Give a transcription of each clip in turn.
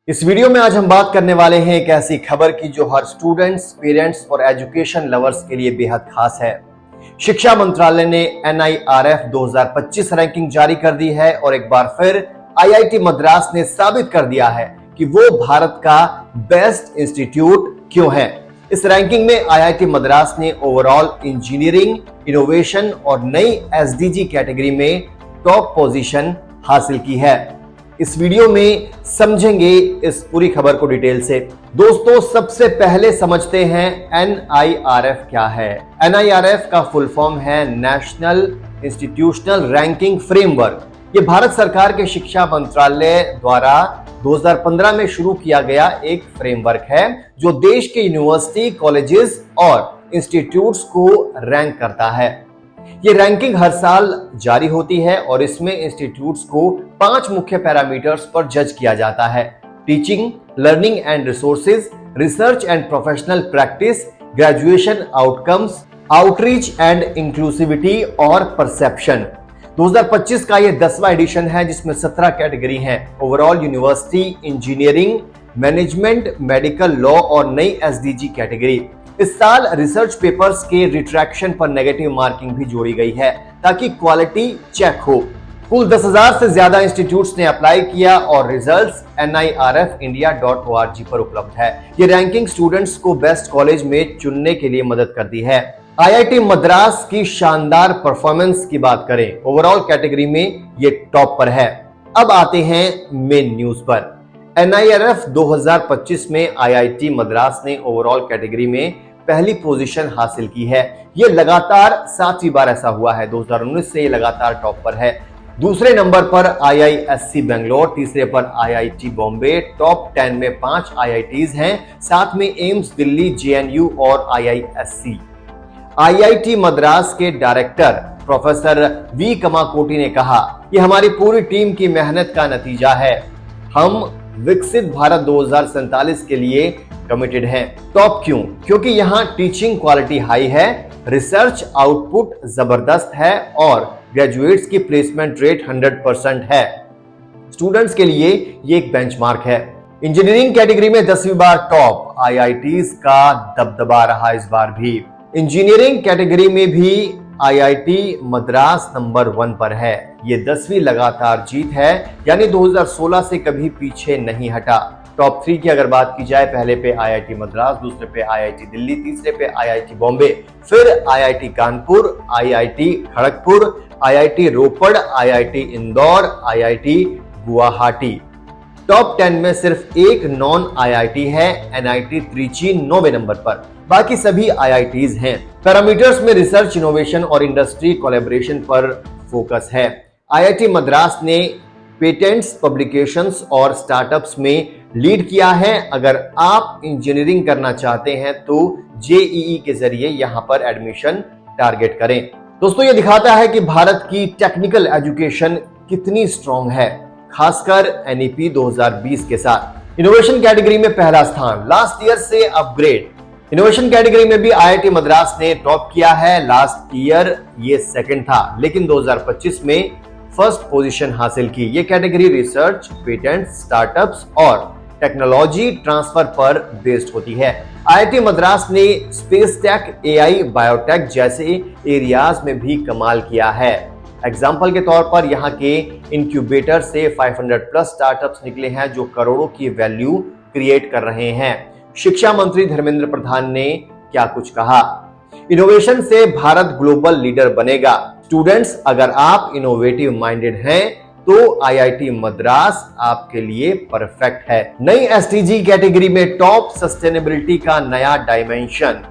इस वीडियो में आज हम बात करने वाले हैं एक ऐसी खबर की जो हर स्टूडेंट्स, पेरेंट्स और एजुकेशन लवर्स के लिए बेहद खास है। शिक्षा मंत्रालय ने NIRF 2025 रैंकिंग जारी कर दी है और एक बार फिर IIT मद्रास ने साबित कर दिया है कि वो भारत का बेस्ट इंस्टीट्यूट क्यों है। इस रैंकिंग में IIT मद्रास ने ओवरऑल इंजीनियरिंग, इनोवेशन और नई SDG कैटेगरी में टॉप पोजीशन हासिल की है। इस वीडियो में समझेंगे इस पूरी खबर को डिटेल से। दोस्तों, सबसे पहले समझते हैं NIRF क्या है। NIRF का फुल फॉर्म है नेशनल इंस्टीट्यूशनल रैंकिंग फ्रेमवर्क। ये भारत सरकार के शिक्षा मंत्रालय द्वारा 2015 में शुरू किया गया एक फ्रेमवर्क है जो देश के यूनिवर्सिटी, कॉलेजेस और इंस्टीट्यूट्स को रैंक करता है। ये रैंकिंग हर साल जारी होती है और इसमें इंस्टीट्यूट्स को 5 मुख्य पैरामीटर्स पर जज किया जाता है: teaching, learning and resources, research and professional practice, graduation outcomes, outreach and inclusivity और परसेप्शन। 2025 का ये 10वां एडिशन है जिसमें 17 कैटेगरी हैं: overall university, engineering, management, medical, law और नई SDG कैटेगरी। इस साल रिसर्च पेपर्स के रिट्रैक्शन पर नेगेटिव मार्किंग भी जोड़ी गई है ताकि क्वालिटी चेक हो। कुल 10,000 से ज्यादा इंस्टीट्यूट्स ने अप्लाई किया और रिजल्ट्स nirfindia.org पर उपलब्ध है। ये रैंकिंग स्टूडेंट्स को बेस्ट कॉलेज में चुनने के लिए मदद करती है। IIT मद्रास की शानदार परफॉर्मेंस की बात करें, ओवरऑल कैटेगरी में ये टॉप पर है। अब आते हैं मेन न्यूज पर। NIRF 2025 में IIT मद्रास ने ओवरऑल कैटेगरी में पहली पोजीशन हासिल की है। ये लगातार 7वीं बार ऐसा हुआ है। 2019 से ये लगातार टॉप पर है। दूसरे नंबर पर IISc बेंगलोर, तीसरे पर IIT बॉम्बे। टॉप 10 में 5 IITs हैं, साथ में एम्स दिल्ली, JNU और IISc। IIT मद्रास के डायरेक्टर प्रोफेसर V कमाकोटी ने कहा, ये हमारी पूरी टीम की मेहनत का नतीजा है। हम विकसित भारत 2047 के लिए कमिटेड हैं। टॉप क्यों? क्योंकि यहाँ टीचिंग क्वालिटी हाई है, रिसर्च आउटपुट जबरदस्त है और ग्रेजुएट्स की प्लेसमेंट रेट 100% है। स्टूडेंट्स के लिए ये एक बेंचमार्क है। इंजीनियरिंग कैटेगरी में 10वीं बार टॉप, IITs का दबदबा रहा इस बार भी। इंजीनियरिंग कैटेगरी में भी IIT मद्रास नंबर 1 पर है। ये 10वीं लगातार जीत है, यानी 2016 से कभी पीछे नहीं हटा। टॉप 3 की अगर बात की जाए, पहले पे IIT मद्रास, दूसरे पे IIT दिल्ली, तीसरे पे IIT बॉम्बे, फिर IIT Kanpur, IIT Kharagpur, IIT रोपड़, IIT Indore, IIT Guwahati. Top 10 में सिर्फ एक नॉन IIT है, NIT त्रिची 9वें नंबर पर। बाकी सभी IITs हैं। पैरामीटर्स में रिसर्च, इनोवेशन और इंडस्ट्री कोलैबोरेशन पर फोकस है। IIT मद्रास ने पेटेंट्स, पब्लिकेशंस और स्टार्टअप्स में लीड किया है। अगर आप इंजीनियरिंग करना चाहते हैं तो JEE के जरिए यहां पर एडमिशन टारगेट करें। दोस्तों, ये दिखाता है कि भारत की टेक्निकल एजुकेशन कितनी स्ट्रॉन्ग है, खासकर NEP 2020 के साथ। इनोवेशन कैटेगरी में पहला स्थान, लास्ट ईयर से अपग्रेड। इनोवेशन कैटेगरी में भी IIT मद्रास ने टॉप किया है। लास्ट ईयर ये सेकंड था, लेकिन 2025 में फर्स्ट पोजीशन हासिल की। ये कैटेगरी रिसर्च, पेटेंट, स्टार्टअप्स और टेक्नोलॉजी ट्रांसफर पर बेस्ड होती है। IIT मद्रास ने स्पेस टेक, AI, बायोटेक जैसे एरियाज में भी कमाल किया है। एग्जाम्पल के तौर पर यहाँ के इंक्यूबेटर से 500 प्लस स्टार्टअप्स निकले हैं जो करोड़ों की वैल्यू क्रिएट कर रहे हैं। शिक्षा मंत्री धर्मेंद्र प्रधान ने क्या कुछ कहा, इनोवेशन से भारत ग्लोबल लीडर बनेगा। स्टूडेंट्स, अगर आप इनोवेटिव माइंडेड हैं तो IIT मद्रास आपके लिए परफेक्ट है। नई SDG कैटेगरी में टॉप, सस्टेनेबिलिटी का नया डायमेंशन।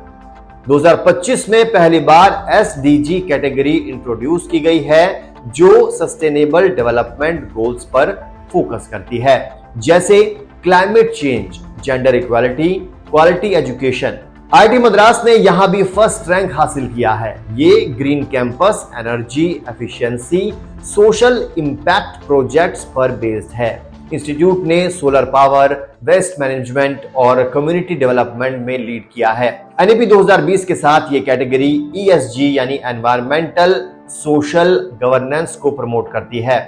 2025 में पहली बार SDG कैटेगरी इंट्रोड्यूस की गई है जो सस्टेनेबल डेवलपमेंट गोल्स पर फोकस करती है, जैसे climate change, gender equality, quality education. IIT Madras ने यहां भी फर्स्ट रैंक हासिल किया है। ये green campus, energy efficiency, social impact projects पर बेस्ड है। इंस्टीट्यूट ने सोलर पावर, वेस्ट मैनेजमेंट और कम्युनिटी डेवलपमेंट में लीड किया है। NEP 2020 के साथ ये कैटेगरी ESG यानी एनवायरमेंटल सोशल गवर्नेंस को प्रमोट करती है।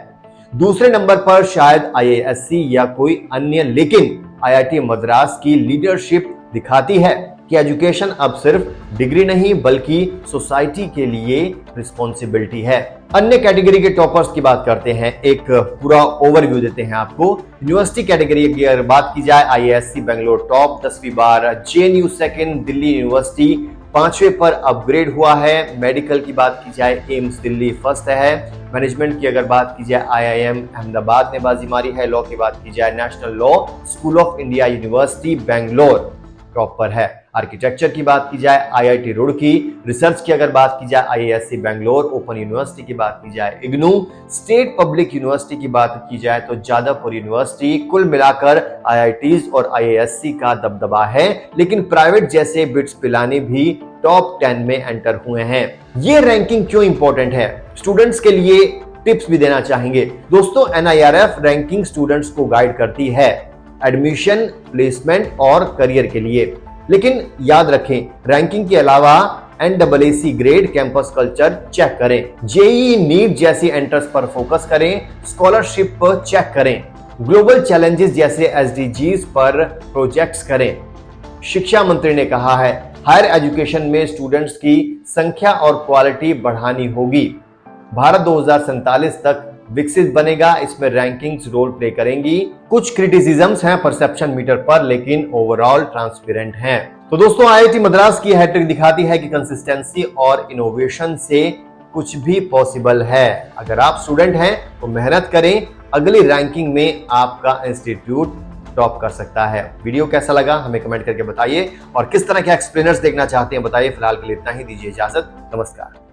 दूसरे नंबर पर शायद IISc या कोई अन्य, लेकिन IIT मद्रास की लीडरशिप दिखाती है कि एजुकेशन अब सिर्फ डिग्री नहीं बल्कि सोसाइटी के लिए रिस्पॉन्सिबिलिटी है। अन्य कैटेगरी के टॉपर्स की बात करते हैं, एक पूरा ओवरव्यू देते हैं आपको। यूनिवर्सिटी कैटेगरी की अगर बात की जाए, IISc बेंगलोर टॉप 10वीं बार, JNU सेकंड, दिल्ली यूनिवर्सिटी 5वें पर अपग्रेड हुआ है। मेडिकल की बात की जाए, एम्स दिल्ली फर्स्ट है। मैनेजमेंट की अगर बात की जाए, IIM अहमदाबाद ने बाजी मारी है। लॉ की बात की जाए, national law school of India university Bangalore top पर है। आर्किटेक्चर की बात की जाए, IIT रुड़की। रिसर्च की अगर बात की जाए, IISc बेंगलोर। ओपन यूनिवर्सिटी की बात की जाए, इग्नू। स्टेट पब्लिक यूनिवर्सिटी की बात की जाए तो जादवपुर यूनिवर्सिटी। कुल मिलाकर IITs और IISc का दबदबा है, लेकिन प्राइवेट जैसे बिट्स पिलानी भी टॉप 10 में एंटर हुए हैं। ये रैंकिंग क्यों इंपॉर्टेंट है? स्टूडेंट्स के लिए टिप्स भी देना चाहेंगे। दोस्तों, NIRF रैंकिंग स्टूडेंट्स को गाइड करती है एडमिशन, प्लेसमेंट और करियर के लिए। लेकिन याद रखें, रैंकिंग के अलावा NAAC grade, campus culture check करें, JEE नीट जैसी एंट्रेंस पर फोकस करें, स्कॉलरशिप पर चेक करें, ग्लोबल चैलेंजेस जैसे SDGs पर प्रोजेक्ट्स करें। शिक्षा मंत्री ने कहा है, हायर एजुकेशन में स्टूडेंट्स की संख्या और क्वालिटी बढ़ानी होगी। भारत 2047 तक विकसित बनेगा, इसमें रैंकिंग्स रोल प्ले करेंगी। कुछ क्रिटिसिज्म्स हैं परसेप्शन मीटर पर, लेकिन ओवरऑल ट्रांसपेरेंट हैं। तो दोस्तों, IIT मद्रास की हैट्रिक दिखाती है कि कंसिस्टेंसी और इनोवेशन से कुछ भी पॉसिबल है। अगर आप स्टूडेंट हैं तो मेहनत करें, अगली रैंकिंग में आपका इंस्टीट्यूट टॉप कर सकता है। वीडियो कैसा लगा हमें कमेंट करके बताइए, और किस तरह के एक्सप्लेनर्स देखना चाहते हैं बताइए। फिलहाल के लिए इतना ही, दीजिए इजाजत, नमस्कार।